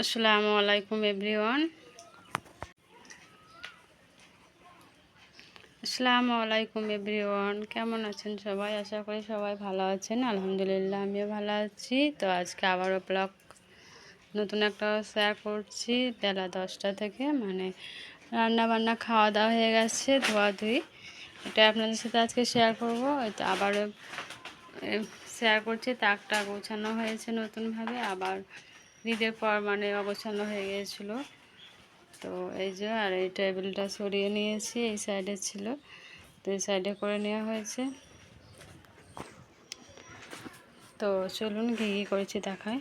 আসসালামু আলাইকুম এভরিওয়ান। কেমন আছেন সবাই? আশা করি সবাই ভালো আছেন। আলহামদুলিল্লাহ আমিও ভালো আছি। তো আজকে আবারও ব্লগ নতুন একটা শেয়ার করছি বেলা 10টা থেকে, মানে রান্না বান্না খাওয়া দাওয়া হয়ে গেছে, ধোয়াধুয়ি, এটা আপনাদের সাথে আজকে শেয়ার করব। তো আবারও শেয়ার করছি, তাকটা গোছানো হয়েছে নতুনভাবে, আবার ঈদের পর মানে অগোছানো হয়ে গিয়েছিলো। তো এই যে আর এই টেবিলটা সরিয়ে নিয়েছি, এই সাইডে ছিল, তো এই সাইডে করে নেওয়া হয়েছে। তো চলুন কী কী করেছি দেখায়।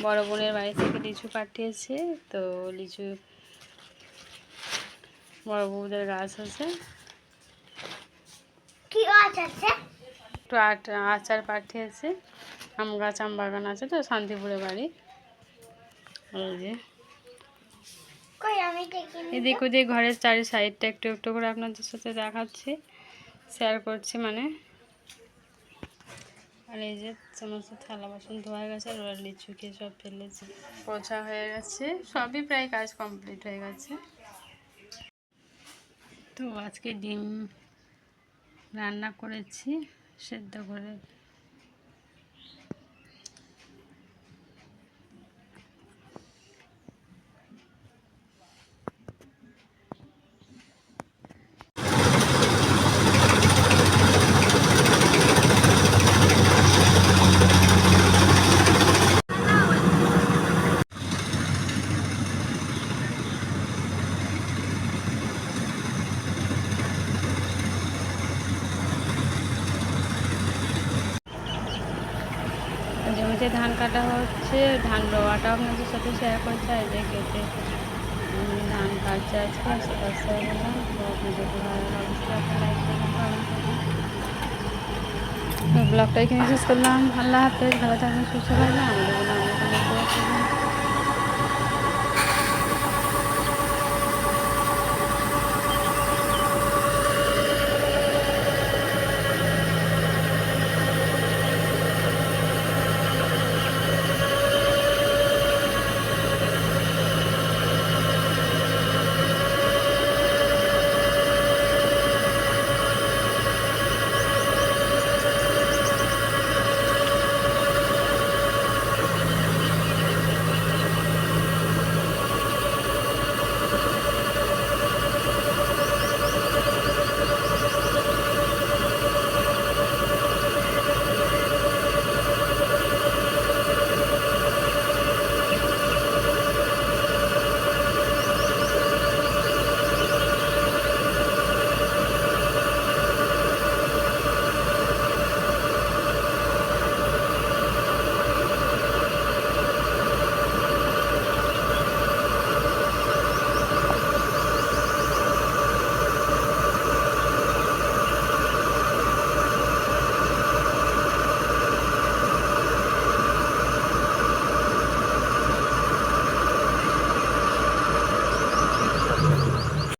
বড় বোনের বাড়ি থেকে লিচু পাঠিয়েছে। তো লিচু বড় বউদের গাছ আছে, কি গাছ আছে? একটু আচার পাঠিয়েছে। আম গাছ, আম বাগান আছে তো শান্তিপুরে বাড়ি। এই যে এদিক ওদিক ঘরের চারি সাইডটা একটু একটু করে আপনাদের সাথে দেখাচ্ছি, শেয়ার করছি মানে। আর এই যে সমস্ত থালা বাসন ধোয়া গেছে, আর ওরা লিচু খেয়ে সব ফেলেছে, পোছা হয়ে গেছে, সবই প্রায় কাজ কমপ্লিট হয়ে গেছে। তো আজকে ডিম রান্না করেছি সেদ্ধ করে। জমিতে ধান কাটা হচ্ছে, ধান রোয়াটাও আপনাদের সাথে শেয়ার করছে। আর যে কেটে ধান কাটছে আজকে, আস্তে আস্তে গেলাম। তো ভিডিওটি ভালো লাগছে আপনার লাইক করবেন, কমেন্ট করবেন। তো ব্লগটা এখানে শেষ করলাম। আল্লাহ হাফেজ, ভালো থাকবেন, সুস্থ থাকবেন। আমাদের জন্য অনেক অনেক দোয়া করবেন।